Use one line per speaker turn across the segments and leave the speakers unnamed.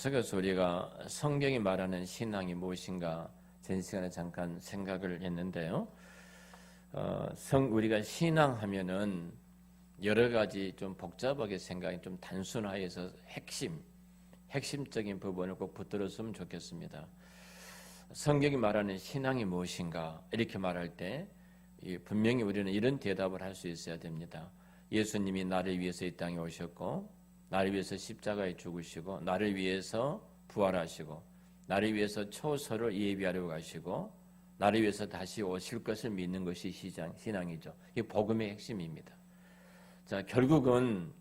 계속해서 우리가 성경이 말하는 신앙이 무엇인가 전 시간에 잠깐 생각을 했는데요. 우리가 신앙하면은 여러 가지 좀 복잡하게 생각이 좀 단순화해서 핵심적인 부분을 꼭 붙들었으면 좋겠습니다. 성경이 말하는 신앙이 무엇인가 이렇게 말할 때 분명히 우리는 이런 대답을 할 수 있어야 됩니다. 예수님이 나를 위해서 이 땅에 오셨고 나를 위해서 십자가에 죽으시고 나를 위해서 부활하시고 나를 위해서 초소를 예비하러 가시고 나를 위해서 다시 오실 것을 믿는 것이 신앙이죠. 이게 복음의 핵심입니다. 자, 결국은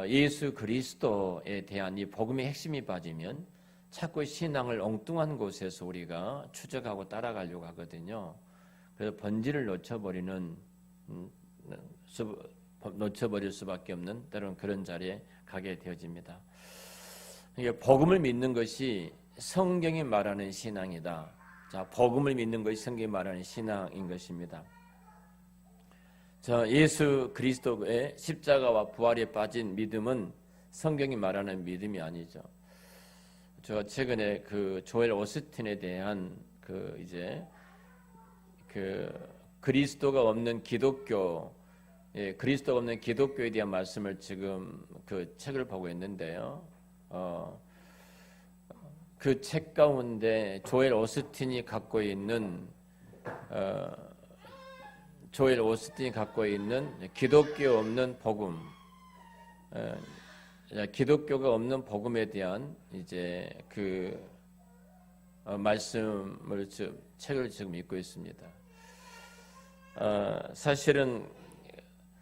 예수 그리스도에 대한 이 복음의 핵심이 빠지면 자꾸 신앙을 엉뚱한 곳에서 우리가 추적하고 따라가려고 하거든요. 그래서 본질을 놓쳐버릴 수밖에 없는 때로는 그런 자리에 가게 되어집니다. 복음을 믿는 것이 성경이 말하는 신앙이다. 자, 복음을 믿는 것이 성경이 말하는 신앙인 것입니다. 자, 예수 그리스도의 십자가와 부활에 빠진 믿음은 성경이 말하는 믿음이 아니죠. 저 최근에 그 조엘 오스틴에 대한 그리스도가 없는 그리스도가 없는 기독교에 대한 말씀을 지금 그 책을 보고 있는데요. 그 책 가운데 조엘 오스틴이 갖고 있는 기독교 없는 복음, 기독교가 없는 복음에 대한 이제 그 말씀을 책을 지금 읽고 있습니다. 사실은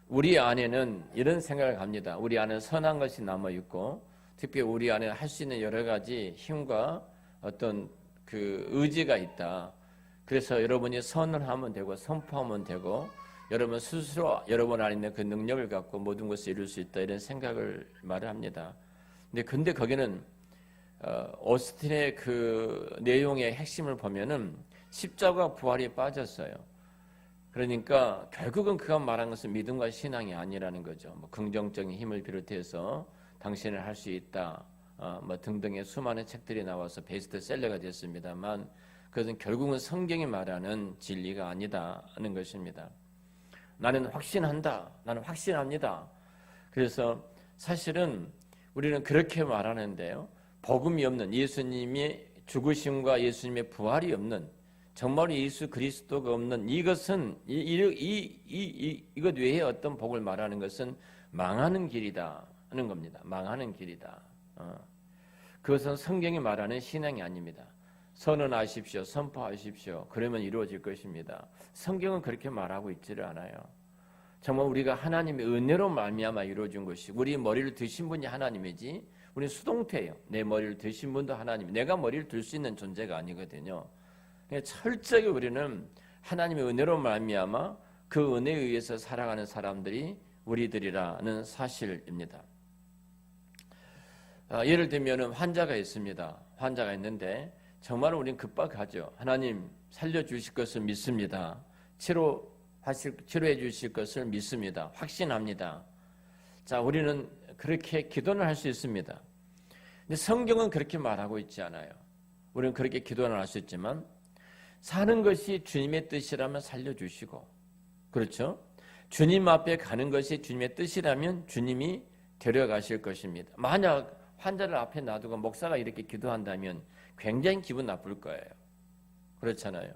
우리 안에는 이런 생각을 합니다. 우리 안에 선한 것이 남아 있고, 특히 우리 안에 할 수 있는 여러 가지 힘과 어떤 그 의지가 있다. 그래서 여러분이 선을 하면 되고 선포하면 되고 여러분 스스로 여러분 안에 있는 그 능력을 갖고 모든 것을 이룰 수 있다. 이런 생각을 말을 합니다. 근데 거기는 오스틴의 그 내용의 핵심을 보면은 십자가 부활이 빠졌어요. 그러니까 결국은 그가 말한 것은 믿음과 신앙이 아니라는 거죠. 긍정적인 힘을 비롯해서 당신을 할 수 있다, 등등의 수많은 책들이 나와서 베스트셀러가 됐습니다만 그것은 결국은 성경이 말하는 진리가 아니다는 것입니다. 나는 확신한다, 나는 확신합니다. 그래서 사실은 우리는 그렇게 말하는데요. 복음이 없는 예수님의 죽으심과 예수님의 부활이 없는 정말 예수 그리스도가 없는 이것은 이것 외에 어떤 복을 말하는 것은 망하는 길이다 하는 겁니다. 망하는 길이다. 그것은 성경이 말하는 신앙이 아닙니다. 선언하십시오, 선포하십시오. 그러면 이루어질 것입니다. 성경은 그렇게 말하고 있지를 않아요. 정말 우리가 하나님의 은혜로 말미암아 이루어진 것이 우리 머리를 드신 분이 하나님이지 우리 수동태예요. 내 머리를 드신 분도 하나님. 내가 머리를 들 수 있는 존재가 아니거든요. 철저히 우리는 하나님의 은혜로 말미암아 그 은혜에 의해서 살아가는 사람들이 우리들이라는 사실입니다. 예를 들면 환자가 있습니다. 환자가 있는데 정말 우리는 급박하죠. 하나님 살려주실 것을 믿습니다. 치료해 주실 것을 믿습니다. 확신합니다. 자, 우리는 그렇게 기도는 할 수 있습니다. 근데 성경은 그렇게 말하고 있지 않아요. 우리는 그렇게 기도는 할 수 있지만 사는 것이 주님의 뜻이라면 살려주시고, 그렇죠? 주님 앞에 가는 것이 주님의 뜻이라면 주님이 데려가실 것입니다. 만약 환자를 앞에 놔두고 목사가 이렇게 기도한다면 굉장히 기분 나쁠 거예요. 그렇잖아요.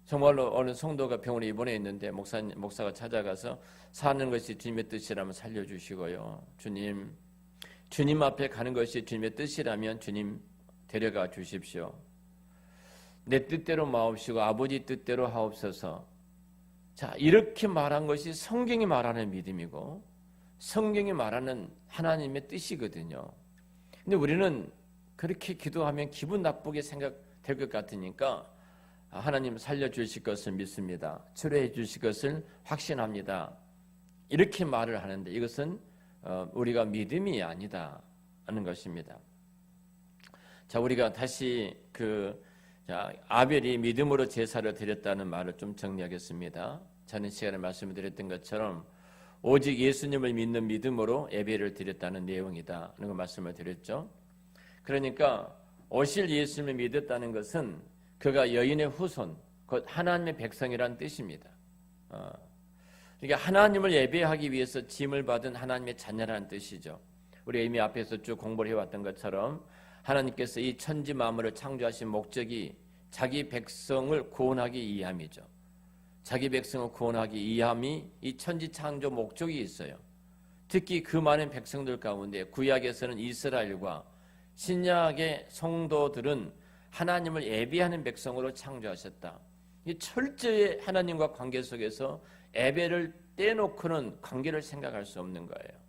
정말로 어느 성도가 병원에 입원해 있는데 목사가 찾아가서 사는 것이 주님의 뜻이라면 살려주시고요. 주님 앞에 가는 것이 주님의 뜻이라면 주님 데려가 주십시오. 내 뜻대로 마옵시고 아버지 뜻대로 하옵소서. 자, 이렇게 말한 것이 성경이 말하는 믿음이고 성경이 말하는 하나님의 뜻이거든요. 근데 우리는 그렇게 기도하면 기분 나쁘게 생각될 것 같으니까 하나님 살려주실 것을 믿습니다. 치료해 주실 것을 확신합니다. 이렇게 말을 하는데 이것은 우리가 믿음이 아니다 하는 것입니다. 자, 우리가 다시 아벨이 믿음으로 제사를 드렸다는 말을 좀 정리하겠습니다. 저는 시간에 말씀드렸던 것처럼 오직 예수님을 믿는 믿음으로 예배를 드렸다는 내용이다 하는 걸 말씀을 드렸죠. 그러니까 오실 예수님을 믿었다는 것은 그가 여인의 후손, 곧 하나님의 백성이라는 뜻입니다. 그러니까 하나님을 예배하기 위해서 짐을 받은 하나님의 자녀라는 뜻이죠. 우리가 이미 앞에서 쭉 공부를 해왔던 것처럼 하나님께서 이 천지 만물을 창조하신 목적이 자기 백성을 구원하기 위함이죠. 자기 백성을 구원하기 위함이 이 천지 창조 목적이 있어요. 특히 그 많은 백성들 가운데 구약에서는 이스라엘과 신약의 성도들은 하나님을 예배하는 백성으로 창조하셨다. 이 철저히 하나님과 관계 속에서 예배를 떼놓고는 관계를 생각할 수 없는 거예요.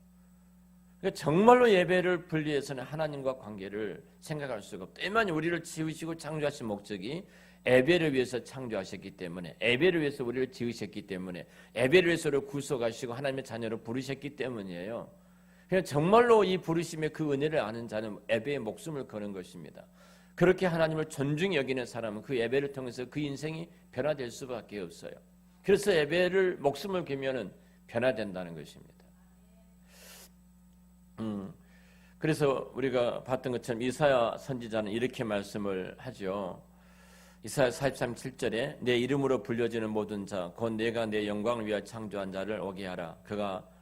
그러니까 정말로 예배를 분리해서는 하나님과 관계를 생각할 수가 없다. 다만 우리를 지으시고 창조하신 목적이 예배를 위해서 창조하셨기 때문에, 예배를 위해서 우리를 지으셨기 때문에, 예배를 위해서 우리를 구속하시고 하나님의 자녀로 부르셨기 때문이에요. 그냥 정말로 이 부르심의 그 은혜를 아는 자는 예배에 목숨을 거는 것입니다. 그렇게 하나님을 존중히 여기는 사람은 그 예배를 통해서 그 인생이 변화될 수밖에 없어요. 그래서 예배를 목숨을 걸면은 변화된다는 것입니다. 그래서 우리가 봤던 것처럼 이사야 선지자는 이렇게 말씀을 하죠. 이사야 43, 7절에 내 이름으로 불려지는 모든 자 곧 내가 내 영광을 위하여 창조한 자를 오게 하라.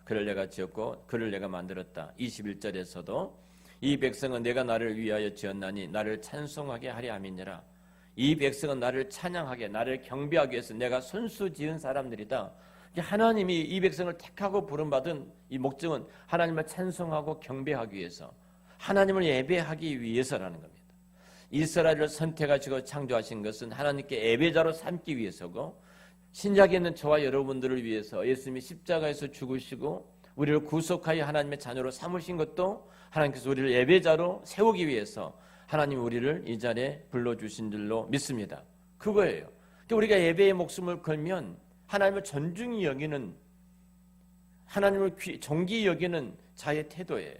그를 내가 지었고 그를 내가 만들었다. 21절에서도 이 백성은 내가 나를 위하여 지었나니 나를 찬송하게 하려 함이니라. 이 백성은 나를 찬양하게 나를 경배하기 위해서 내가 손수 지은 사람들이다. 하나님이 이 백성을 택하고 부름받은 이 목적은 하나님을 찬송하고 경배하기 위해서, 하나님을 예배하기 위해서라는 겁니다. 이스라엘을 선택하시고 창조하신 것은 하나님께 예배자로 삼기 위해서고, 신약에 있는 저와 여러분들을 위해서 예수님이 십자가에서 죽으시고 우리를 구속하여 하나님의 자녀로 삼으신 것도 하나님께서 우리를 예배자로 세우기 위해서 하나님이 우리를 이 자리에 불러주신 줄로 믿습니다. 그거예요. 그러니까 우리가 예배의 목숨을 걸면 하나님을 존중히 여기는, 하나님을 존귀히 여기는 자의 태도예요.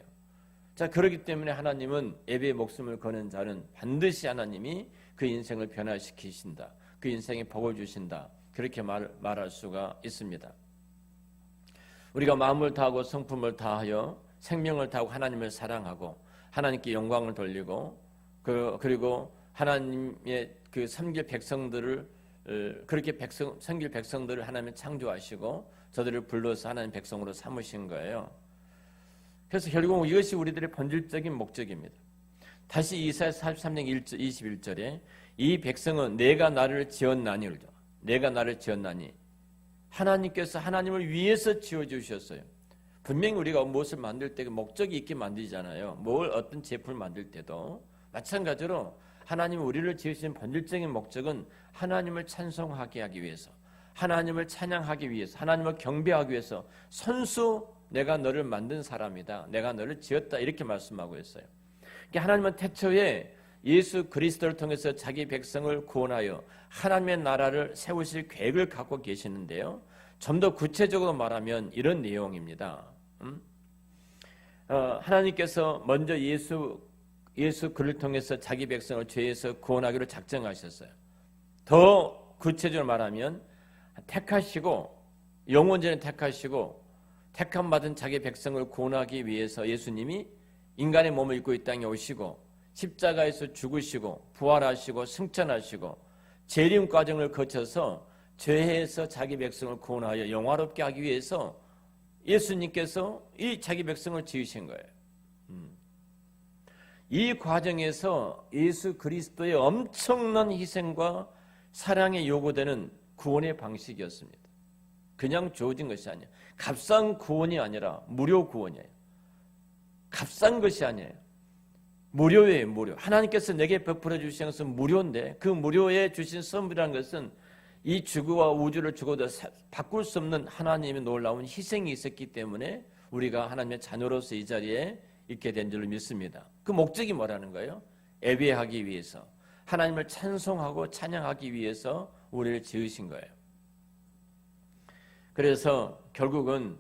자, 그렇기 때문에 하나님은 예배의 목숨을 거는 자는 반드시 하나님이 그 인생을 변화시키신다. 그 인생에 복을 주신다. 그렇게 말할 수가 있습니다. 우리가 마음을 다하고 성품을 다하여 생명을 다하고 하나님을 사랑하고 하나님께 영광을 돌리고 그리고 하나님의 그 섬길 백성들을 그렇게 섬길 백성들을 하나님이 창조하시고 저들을 불러서 하나님 백성으로 삼으신 거예요. 그래서 결국 이것이 우리들의 본질적인 목적입니다. 다시 이사야 43장 21절에 이 백성은 내가 나를 지었나니, 내가 나를 지었나니, 하나님께서 하나님을 위해서 지어주셨어요. 분명히 우리가 무엇을 만들 때 목적이 있게 만들잖아요. 어떤 제품을 만들 때도 마찬가지로 하나님이 우리를 지으신 본질적인 목적은 하나님을 찬송하게 하기 위해서, 하나님을 찬양하기 위해서, 하나님을 경배하기 위해서, 선수 내가 너를 만든 사람이다, 내가 너를 지었다, 이렇게 말씀하고 있어요. 그러니까 하나님은 태초에 예수 그리스도를 통해서 자기 백성을 구원하여 하나님의 나라를 세우실 계획을 갖고 계시는데요. 좀 더 구체적으로 말하면 이런 내용입니다. 하나님께서 먼저 예수 그를 통해서 자기 백성을 죄에서 구원하기로 작정하셨어요. 더 구체적으로 말하면 택하시고, 영원전에 택하시고 택함받은 자기 백성을 구원하기 위해서 예수님이 인간의 몸을 입고 이 땅에 오시고 십자가에서 죽으시고 부활하시고 승천하시고 재림 과정을 거쳐서 죄에서 자기 백성을 구원하여 영화롭게 하기 위해서 예수님께서 이 자기 백성을 지으신 거예요. 이 과정에서 예수 그리스도의 엄청난 희생과 사랑에 요구되는 구원의 방식이었습니다. 그냥 주어진 것이 아니에요. 값싼 구원이 아니라 무료 구원이에요. 값싼 것이 아니에요. 무료예요, 무료. 하나님께서 내게 베풀어 주신 것은 무료인데 그 무료에 주신 선물이라는 것은 이 지구와 우주를 죽어도 바꿀 수 없는 하나님의 놀라운 희생이 있었기 때문에 우리가 하나님의 자녀로서 이 자리에 있게 된 줄로 믿습니다. 그 목적이 뭐라는 거예요? 예배하기 위해서, 하나님을 찬송하고 찬양하기 위해서 우리를 지으신 거예요. 그래서 결국은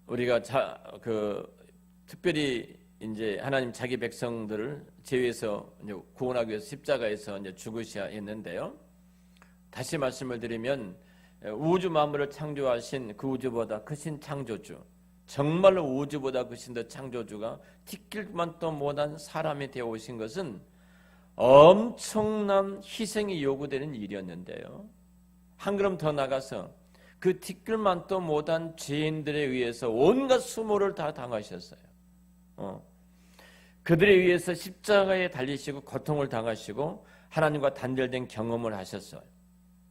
우리가 특별히 이제 하나님 자기 백성들을 제위해서 구원하기 위해서 십자가에서 이제 죽으셔야 했는데요. 다시 말씀을 드리면 우주 만물을 창조하신 그 우주보다 크신 창조주, 정말로 우주보다 크신 더 창조주가 티끌만도 못한 사람이 되어 오신 것은 엄청난 희생이 요구되는 일이었는데요. 한 걸음 더 나가서 그 티끌만도 못한 죄인들에 의해서 온갖 수모를 다 당하셨어요. 그들에 의해서 십자가에 달리시고 고통을 당하시고 하나님과 단절된 경험을 하셨어요.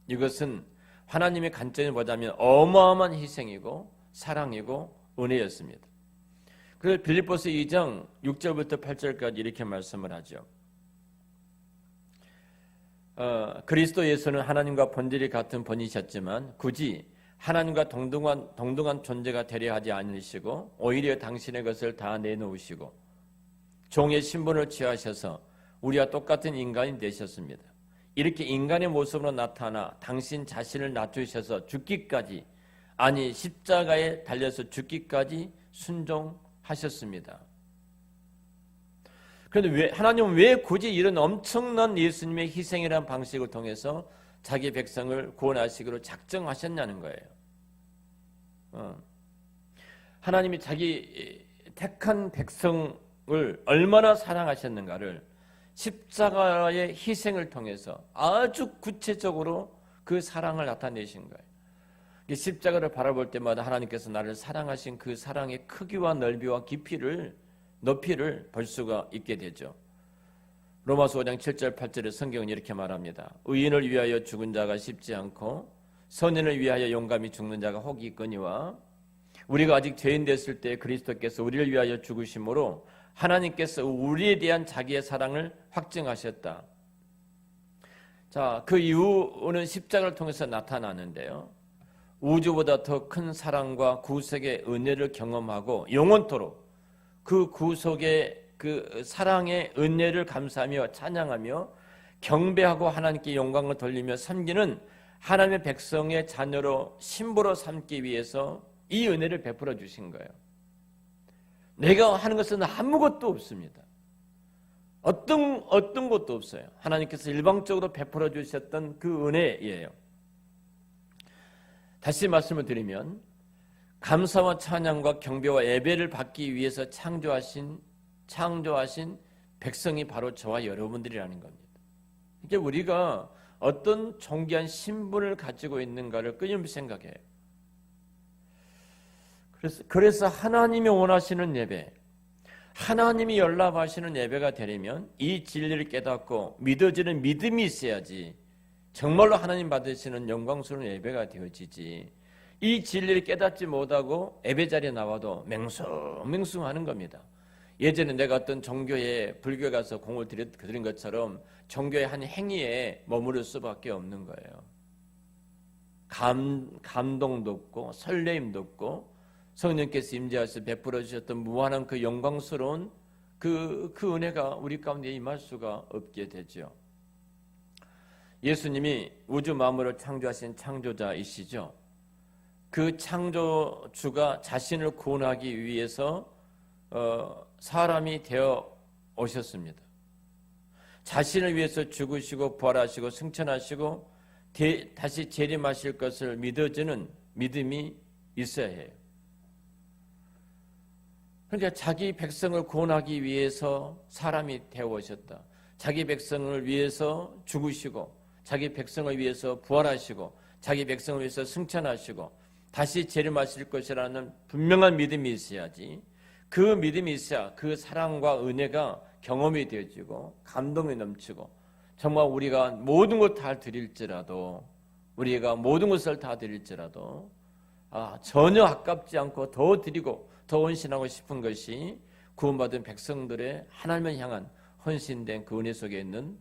이것은 하나님의 관점을 보자면 어마어마한 희생이고 사랑이고 은혜였습니다. 그래서 빌립보서 2장 6절부터 8절까지 이렇게 말씀을 하죠. 그리스도 예수는 하나님과 본질이 같은 분이셨지만 굳이 하나님과 동등한 존재가 되려 하지 않으시고 오히려 당신의 것을 다 내놓으시고 종의 신분을 취하셔서 우리와 똑같은 인간이 되셨습니다. 이렇게 인간의 모습으로 나타나 당신 자신을 낮추셔서 죽기까지, 아니 십자가에 달려서 죽기까지 순종하셨습니다. 그런데 하나님은 왜 굳이 이런 엄청난 예수님의 희생이라는 방식을 통해서 자기 백성을 구원하시기로 작정하셨냐는 거예요. 하나님이 자기 택한 백성을 얼마나 사랑하셨는가를 십자가의 희생을 통해서 아주 구체적으로 그 사랑을 나타내신 거예요. 십자가를 바라볼 때마다 하나님께서 나를 사랑하신 그 사랑의 크기와 넓이와 높이를 볼 수가 있게 되죠. 로마서 5장 7절 8절에 성경은 이렇게 말합니다. 의인을 위하여 죽은 자가 쉽지 않고 선인을 위하여 용감히 죽는 자가 혹이 있거니와 우리가 아직 죄인 됐을 때 그리스도께서 우리를 위하여 죽으심으로 하나님께서 우리에 대한 자기의 사랑을 확증하셨다. 자, 그 이유는 십자가를 통해서 나타나는데요. 우주보다 더 큰 사랑과 구속의 은혜를 경험하고 영원토록 그 구속의 그 사랑의 은혜를 감사하며 찬양하며 경배하고 하나님께 영광을 돌리며 섬기는 하나님의 백성의 자녀로 신부로 삼기 위해서 이 은혜를 베풀어 주신 거예요. 내가 하는 것은 아무것도 없습니다. 어떤 것도 없어요. 하나님께서 일방적으로 베풀어 주셨던 그 은혜예요. 다시 말씀을 드리면 감사와 찬양과 경배와 예배를 받기 위해서 창조하신 백성이 바로 저와 여러분들이라는 겁니다. 이게 우리가 어떤 존귀한 신분을 가지고 있는가를 끊임없이 생각해요. 그래서 하나님이 원하시는 예배, 하나님이 연락하시는 예배가 되려면 이 진리를 깨닫고 믿어지는 믿음이 있어야지 정말로 하나님 받으시는 영광스러운 예배가 되어지지, 이 진리를 깨닫지 못하고 예배 자리에 나와도 맹숭맹숭하는 겁니다. 예전에 내가 어떤 종교에 불교에 가서 공을 들인 것처럼 종교의 한 행위에 머무를 수밖에 없는 거예요. 감동도 없고 설레임도 없고 성령께서 임재하셔서 베풀어 주셨던 무한한 그 영광스러운 그 은혜가 우리 가운데 임할 수가 없게 되죠. 예수님이 우주 만물을 창조하신 창조자이시죠. 그 창조주가 자신을 구원하기 위해서 사람이 되어 오셨습니다. 자신을 위해서 죽으시고 부활하시고 승천하시고 다시 재림하실 것을 믿어지는 믿음이 있어야 해요. 그러니까 자기 백성을 구원하기 위해서 사람이 되어 오셨다. 자기 백성을 위해서 죽으시고 자기 백성을 위해서 부활하시고 자기 백성을 위해서 승천하시고 다시 재림하실 것이라는 분명한 믿음이 있어야지, 그 믿음이 있어야 그 사랑과 은혜가 경험이 되어지고 감동이 넘치고 정말 우리가 모든 것 다 드릴지라도 전혀 아깝지 않고 더 드리고 더 헌신하고 싶은 것이 구원받은 백성들의 하나님을 향한 헌신된 그 은혜 속에 있는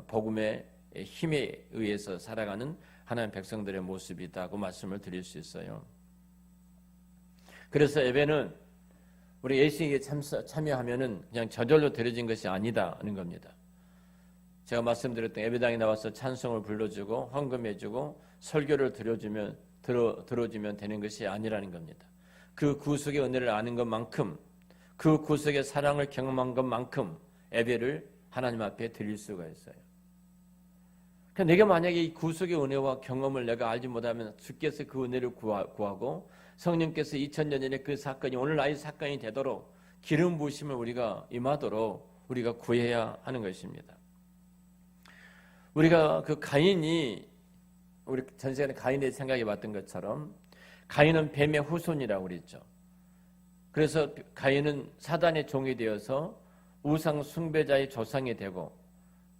복음의 힘에 의해서 살아가는 하나님 백성들의 모습이다고 말씀을 드릴 수 있어요. 그래서 예배는 우리 예식에 참여하면은 그냥 저절로 드려진 것이 아니다는 겁니다. 제가 말씀드렸던 예배당에 나와서 찬송을 불러주고 헌금해주고 설교를 들어주면 되는 것이 아니라는 겁니다. 그 구속의 은혜를 아는 것만큼, 그 구속의 사랑을 경험한 것만큼 예배를 하나님 앞에 드릴 수가 있어요. 그러니까 내가 만약에 이 구속의 은혜와 경험을 내가 알지 못하면 주께서 그 은혜를 구하고 성령께서 2000년 전에 그 사건이 오늘 나의 사건이 되도록 기름 부으심을 우리가 임하도록 우리가 구해야 하는 것입니다. 우리가 그 가인이 우리 전 시간에 가인의 생각해 봤던 것처럼 가인은 뱀의 후손이라고 그랬죠. 그래서 가인은 사단의 종이 되어서 우상 숭배자의 조상이 되고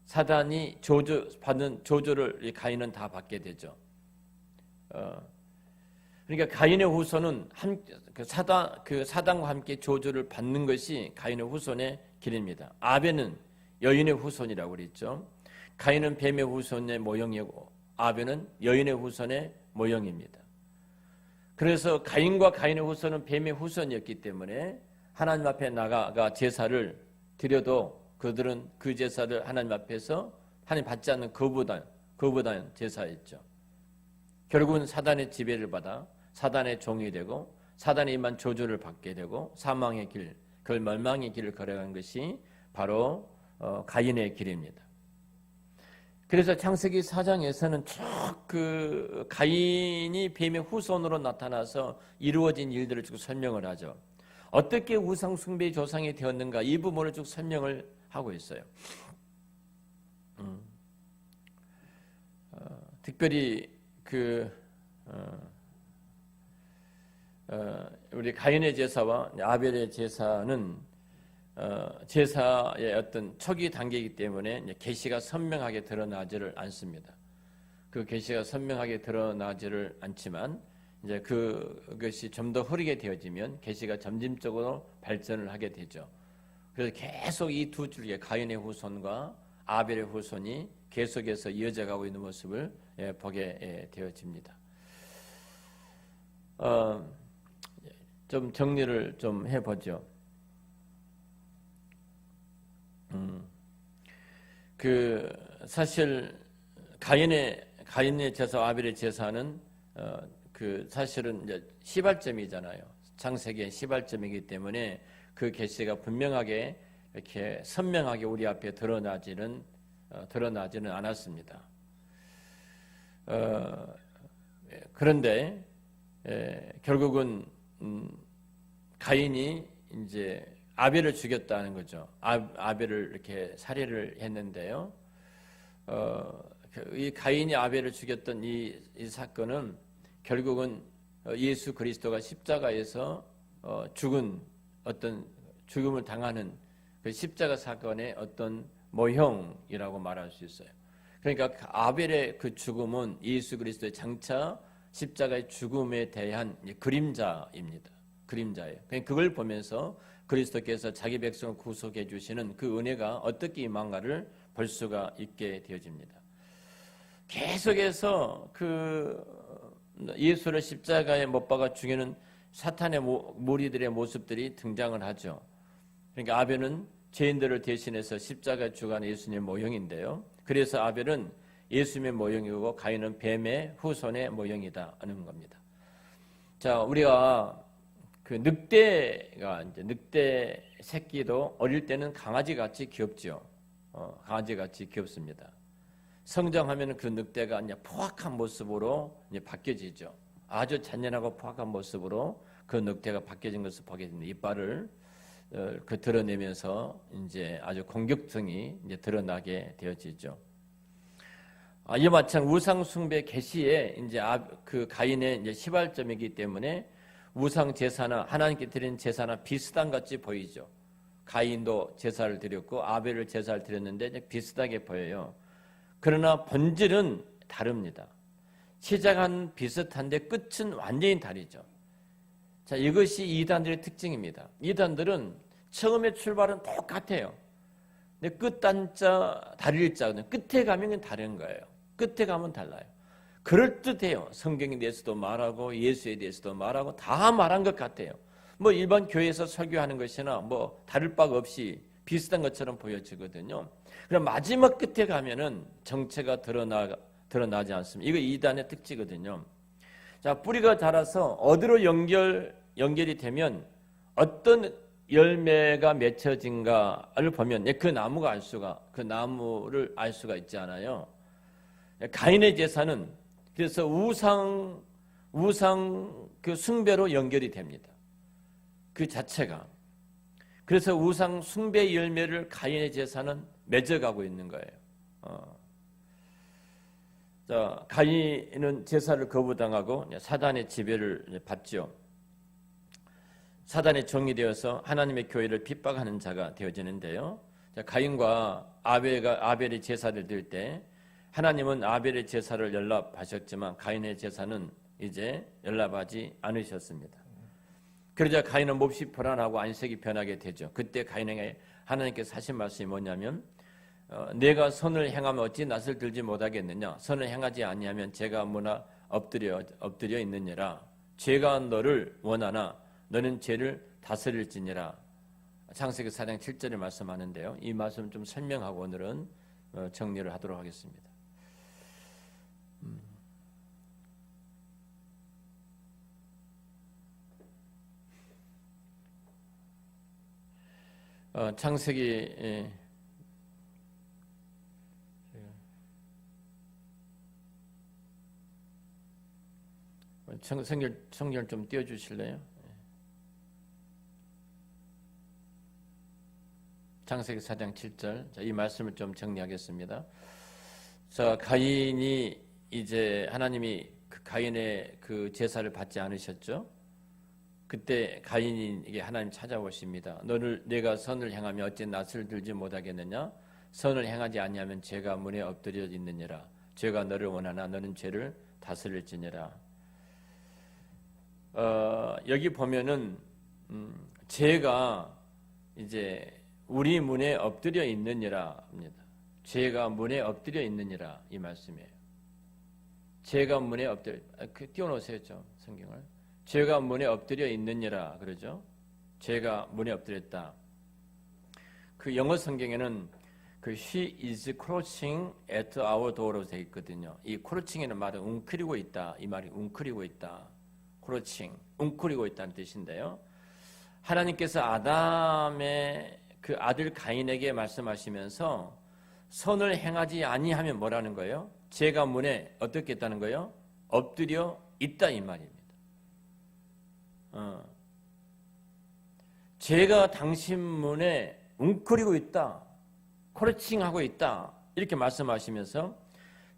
사단이 받는 조조를 이 가인은 다 받게 되죠. 그러니까 가인의 후손은 사단과 함께 조조를 받는 것이 가인의 후손의 길입니다. 아벨은 여인의 후손이라고 그랬죠. 가인은 뱀의 후손의 모형이고 아벨은 여인의 후손의 모형입니다. 그래서 가인과 가인의 후손은 뱀의 후손이었기 때문에 하나님 앞에 나가가 제사를 드려도 그들은 그 제사를 하나님 앞에서 하나님 받지 않는 거부단 제사였죠. 결국은 사단의 지배를 받아 사단의 종이 되고 사단이 임한 조조를 받게 되고 사망의 길, 그 멸망의 길을 걸어간 것이 바로 가인의 길입니다. 그래서 창세기 4장에서는 쭉 그 가인이 뱀의 후손으로 나타나서 이루어진 일들을 쭉 설명을 하죠. 어떻게 우상 숭배의 조상이 되었는가 이 부분을 쭉 설명을 하고 있어요. 특별히 우리 가인의 제사와 아벨의 제사는 제사의 어떤 초기 단계이기 때문에 계시가 선명하게 드러나지를 않습니다. 그 계시가 선명하게 드러나지를 않지만 이제 그것이 좀 더 흐리게 되어지면 계시가 점진적으로 발전을 하게 되죠. 그래서 계속 이 두 줄기의 가인의 후손과 아벨의 후손이 계속해서 이어져 가고 있는 모습을 보게 되어집니다. 좀 정리를 좀 해보죠. 사실 가인의 제사, 아벨의 제사는 사실은 이제 시발점이잖아요. 창세기의 시발점이기 때문에 그 계시가 분명하게 이렇게 선명하게 우리 앞에 드러나지는 않았습니다. 그런데 결국은 가인이 이제 아벨을 죽였다는 거죠. 아벨을 이렇게 살해를 했는데요. 이 가인이 아벨을 죽였던 이 사건은 결국은 예수 그리스도가 십자가에서 죽은 어떤 죽음을 당하는 그 십자가 사건의 어떤 모형이라고 말할 수 있어요. 그러니까 아벨의 그 죽음은 예수 그리스도의 장차 십자가의 죽음에 대한 그림자입니다. 그림자예요. 그걸 보면서 그리스도께서 자기 백성을 구속해 주시는 그 은혜가 어떻게 임한가를 볼 수가 있게 되어집니다. 계속해서 예수를 십자가에 못 박아 죽이는 사탄의 무리들의 모습들이 등장을 하죠. 그러니까 아벨은 죄인들을 대신해서 십자가에 죽어가는 예수님의 모형인데요. 그래서 아벨은 예수님의 모형이고 가인은 뱀의 후손의 모형이다 하는 겁니다. 자, 우리가 그 늑대 새끼도 어릴 때는 강아지같이 귀엽죠. 강아지같이 귀엽습니다. 성장하면 그 늑대가 이제 포악한 모습으로 이제 바뀌어지죠. 아주 잔인하고 포악한 모습으로 그 늑대가 바뀌어진 것을 보게 됩니다. 이빨을 드러내면서 이제 아주 공격성이 이제 드러나게 되어지죠. 이와 마찬 우상 숭배 계시에 이제 그 가인의 이제 시발점이기 때문에 우상 제사나 하나님께 드리는 제사나 비슷한 같이 보이죠. 가인도 제사를 드렸고 아벨을 제사를 드렸는데 이제 비슷하게 보여요. 그러나 본질은 다릅니다. 시작은 비슷한데 끝은 완전히 다르죠. 자, 이것이 이단들의 특징입니다. 이단들은 처음에 출발은 똑같아요. 근데 끝단자, 다릴자는 끝에 가면 다른 거예요. 끝에 가면 달라요. 그럴듯해요. 성경에 대해서도 말하고 예수에 대해서도 말하고 다 말한 것 같아요. 뭐 일반 교회에서 설교하는 것이나 뭐 다를 바가 없이 비슷한 것처럼 보여지거든요. 그럼 마지막 끝에 가면은 정체가 드러나지 않습니다. 이거 이단의 특징이거든요. 자, 뿌리가 자라서 어디로 연결이 되면 어떤 열매가 맺혀진가를 보면 그 나무를 알 수가 있잖아요. 가인의 제사는 그래서 우상 그 숭배로 연결이 됩니다. 그 자체가. 그래서 우상 숭배 열매를 가인의 제사는 맺어가고 있는 거예요. 자, 가인은 제사를 거부당하고 사단의 지배를 받죠. 사단의 종이 되어서 하나님의 교회를 핍박하는 자가 되어지는데요. 자, 가인과 아벨의 제사를 드릴 때 하나님은 아벨의 제사를 연락하셨지만 가인의 제사는 이제 연락하지 않으셨습니다. 그러자 가인은 몹시 불안하고 안색이 변하게 되죠. 그때 가인에게 하나님께서 하신 말씀이 뭐냐면 내가 선을 행하면 어찌 낯을 들지 못하겠느냐. 선을 행하지 아니하면 죄가 무나 엎드려 있느니라. 죄가 너를 원하나 너는 죄를 다스릴지니라. 창세기 4장 7절에 말씀하는데요. 이 말씀 좀 설명하고 오늘은 정리를 하도록 하겠습니다. 창세기 성경 좀 띄워주실래요? 창세기 4장 7절. 자, 이 말씀을 좀 정리하겠습니다. 자, 가인이 이제 하나님이 가인의 그 제사를 받지 않으셨죠? 그때 가인에게 하나님 찾아오십니다. 내가 선을 행하며 어찌 낯을 들지 못하겠느냐? 선을 행하지 아니하면 죄가 문에 엎드려 있느니라. 죄가 너를 원하나 너는 죄를 다스릴지니라. 여기 보면은 죄가 이제 우리 문에 엎드려 있느니라 합니다. 죄가 문에 엎드려 있느니라 이 말씀이에요. 죄가 문에 엎드려 띄워놓으세요, 성경을. 죄가 문에 엎드려 있느니라 그러죠. 죄가 문에 엎드렸다. 그 영어 성경에는 그 she is crouching at our door로 되어 있거든요. 이 crouching이라는 말은 웅크리고 있다. 이 말이 웅크리고 있다. crouching, 웅크리고 있다는 뜻인데요. 하나님께서 아담의 그 아들 가인에게 말씀하시면서 선을 행하지 아니하면 뭐라는 거예요? 죄가 문에 어떻게 있다는 거예요? 엎드려 있다 이 말입니다. 죄가 당신 문에 웅크리고 있다. 크러칭하고 있다. 이렇게 말씀하시면서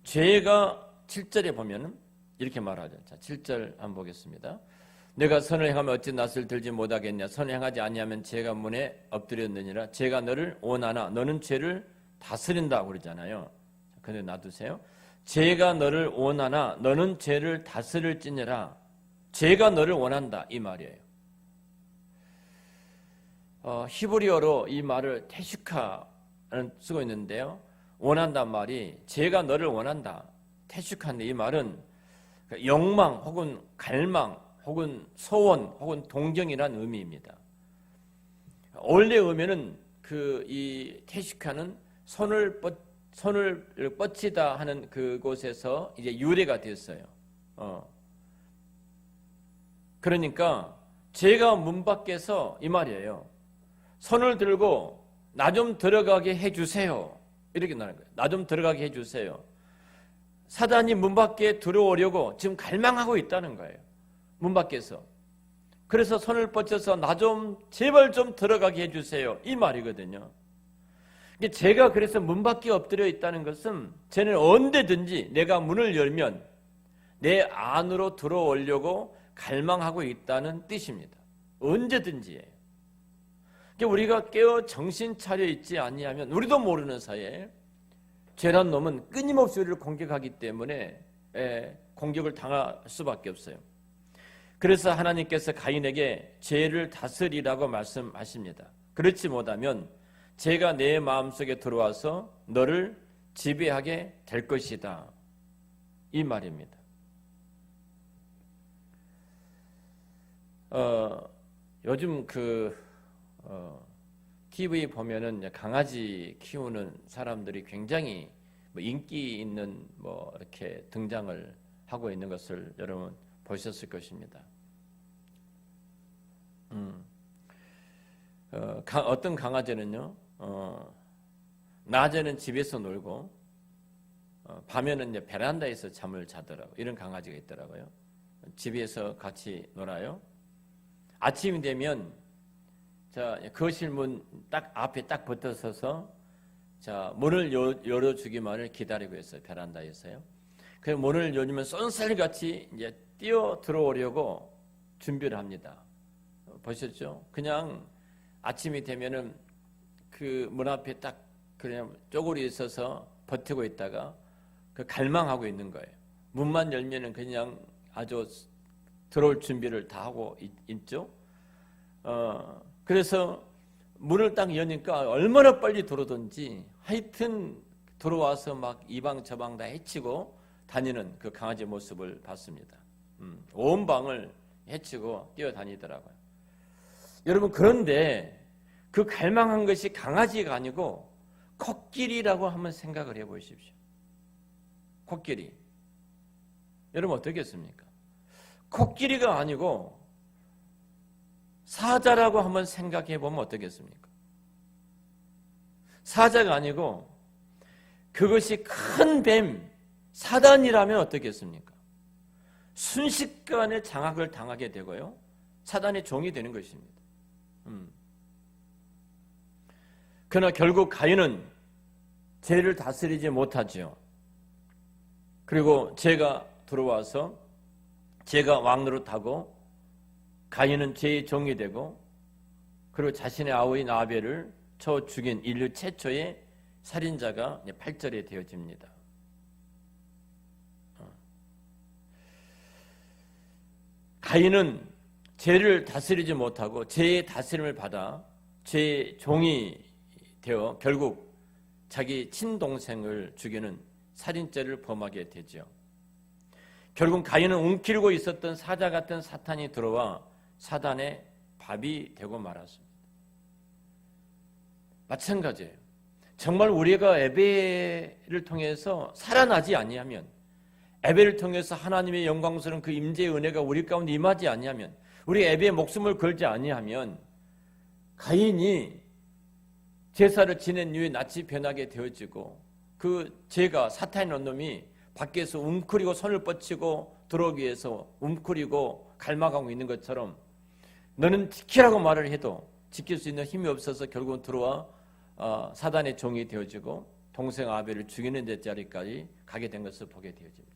죄가 7절에 보면은 이렇게 말하죠. 자, 7절 한번 보겠습니다. 내가 선을 행하면 어찌 낯을 들지 못하겠냐. 선을 행하지 아니하면 죄가 문에 엎드렸느니라. 죄가 너를 원하나 너는 죄를 다스린다고 그러잖아요. 근데 놔두세요. 죄가 너를 원하나 너는 죄를 다스릴지니라. 죄가 너를 원한다 이 말이에요. 히브리어로 이 말을 테슈카는 쓰고 있는데요. 원한단 말이 죄가 너를 원한다. 테슈카인데 이 말은 욕망 혹은 갈망 혹은 소원 혹은 동정이란 의미입니다. 원래 의미는 이 테슈카는 손을 뻗치다 하는 그곳에서 이제 유래가 됐어요. 그러니까 제가 문 밖에서 이 말이에요. 손을 들고 나 좀 들어가게 해주세요. 이렇게 나는 거예요. 나 좀 들어가게 해주세요. 사단이 문 밖에 들어오려고 지금 갈망하고 있다는 거예요. 문 밖에서. 그래서 손을 뻗쳐서 나 좀 제발 좀 들어가게 해주세요. 이 말이거든요. 제가 그래서 문 밖에 엎드려 있다는 것은 쟤는 언제든지 내가 문을 열면 내 안으로 들어오려고 갈망하고 있다는 뜻입니다. 언제든지예요. 우리가 깨어 정신 차려 있지 아니하면 우리도 모르는 사이에 죄란 놈은 끊임없이 우리를 공격하기 때문에 공격을 당할 수밖에 없어요. 그래서 하나님께서 가인에게 죄를 다스리라고 말씀하십니다. 그렇지 못하면 죄가 내 마음속에 들어와서 너를 지배하게 될 것이다. 이 말입니다. 요즘 TV 보면은 강아지 키우는 사람들이 굉장히 인기 있는 이렇게 등장을 하고 있는 것을 여러분 보셨을 것입니다. 어떤 강아지는요, 낮에는 집에서 놀고 밤에는 이제 베란다에서 잠을 자더라고. 이런 강아지가 있더라고요. 집에서 같이 놀아요. 아침이 되면 자 거실 문 딱 앞에 딱 붙어서서 자 문을 열어주기만을 기다리고 있어요. 베란다에서요. 그 문을 열면 쏜살같이 이제 뛰어 들어오려고 준비를 합니다. 보셨죠? 그냥 아침이 되면은 그 문 앞에 딱 그냥 쪼그려 있어서 버티고 있다가 그 갈망하고 있는 거예요. 문만 열면은 그냥 아주 들어올 준비를 다 하고 있죠. 그래서 문을 딱 여니까 얼마나 빨리 들어오든지 하여튼 들어와서 막 이방 저방 다 해치고 다니는 그 강아지 모습을 봤습니다. 온 방을 해치고 뛰어다니더라고요. 여러분 그런데 그 갈망한 것이 강아지가 아니고 코끼리라고 한번 생각을 해보십시오. 코끼리. 여러분 어떻겠습니까? 코끼리가 아니고 사자라고 한번 생각해 보면 어떻겠습니까? 사자가 아니고 그것이 큰 뱀, 사단이라면 어떻겠습니까? 순식간에 장악을 당하게 되고요. 사단의 종이 되는 것입니다. 그러나 결국 가인은 죄를 다스리지 못하지요. 그리고 죄가 들어와서 죄가 왕노릇하고 가인은 죄의 종이 되고 그리고 자신의 아우인 아벨을 쳐 죽인 인류 최초의 살인자가 8절에 되어집니다. 가인은 죄를 다스리지 못하고 죄의 다스림을 받아 죄의 종이 되어 결국 자기 친동생을 죽이는 살인죄를 범하게 되죠. 결국 가인은 움켜쥐고 있었던 사자 같은 사탄이 들어와 사단의 밥이 되고 말았습니다. 마찬가지예요. 정말 우리가 예배를 통해서 살아나지 아니하면, 예배를 통해서 하나님의 영광스러운 그 임재의 은혜가 우리 가운데 임하지 아니하면, 우리 예배에 목숨을 걸지 아니하면 가인이 제사를 지낸 이후에 낯이 변하게 되어지고 그 죄가 사탄의 놈이 밖에서 웅크리고 손을 뻗치고 들어오기 위해서 웅크리고 갈망하고 있는 것처럼 너는 지키라고 말을 해도 지킬 수 있는 힘이 없어서 결국은 들어와 사단의 종이 되어지고 동생 아벨을 죽이는 데 자리까지 가게 된 것을 보게 되어집니다.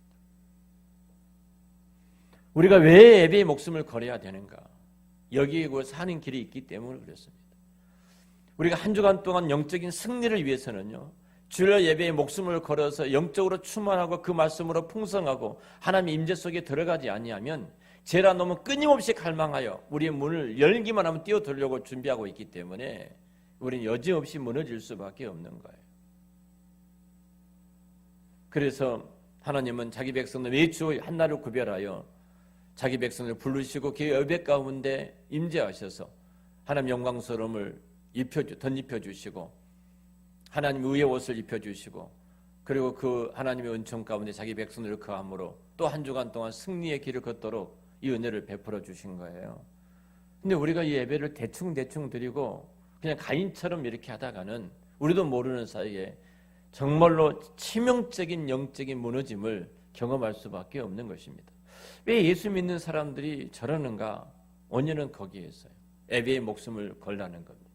우리가 왜 예배의 목숨을 걸어야 되는가? 여기에 사는 길이 있기 때문에 그렇습니다. 우리가 한 주간 동안 영적인 승리를 위해서는요, 주일 예배에 목숨을 걸어서 영적으로 충만하고 그 말씀으로 풍성하고 하나님의 임재 속에 들어가지 아니하면 죄라 놈은 끊임없이 갈망하여 우리의 문을 열기만 하면 뛰어들려고 준비하고 있기 때문에 우리는 여지없이 무너질 수밖에 없는 거예요. 그래서 하나님은 자기 백성들 매주 한날을 구별하여 자기 백성을 부르시고 그 예배 가운데 임재하셔서 하나님 영광스러움을 덧입혀 주시고 하나님 의의 옷을 입혀주시고 그리고 그 하나님의 은총 가운데 자기 백성들을 거함으로 또 한 주간 동안 승리의 길을 걷도록 이 은혜를 베풀어 주신 거예요. 근데 우리가 이 예배를 대충 드리고 그냥 가인처럼 이렇게 하다가는 우리도 모르는 사이에 정말로 치명적인 영적인 무너짐을 경험할 수밖에 없는 것입니다. 왜 예수 믿는 사람들이 저러는가? 원인은 거기에 있어요. 예배의 목숨을 걸라는 겁니다.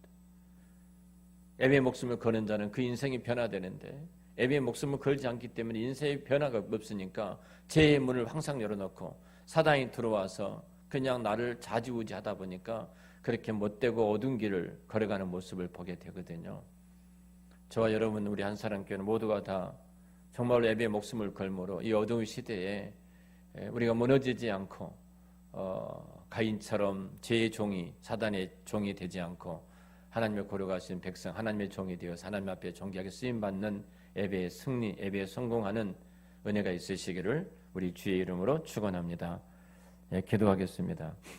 예배의 목숨을 거는 자는 그 인생이 변화되는데 예배의 목숨을 걸지 않기 때문에 인생의 변화가 없으니까 죄의 문을 항상 열어놓고 사단이 들어와서 그냥 나를 좌지우지하다 보니까 그렇게 못되고 어두운 길을 걸어가는 모습을 보게 되거든요. 저와 여러분 우리 한사람교회는 모두가 다 정말로 예배의 목숨을 걸므로 이 어두운 시대에 우리가 무너지지 않고 가인처럼 죄의 종이 사단의 종이 되지 않고 하나님의 고려하신 백성 하나님의 종이 되어서 하나님 앞에 존귀하게 쓰임받는 예배의 승리, 예배에 성공하는 은혜가 있으시기를 우리 주의 이름으로 축원합니다. 기도하겠습니다.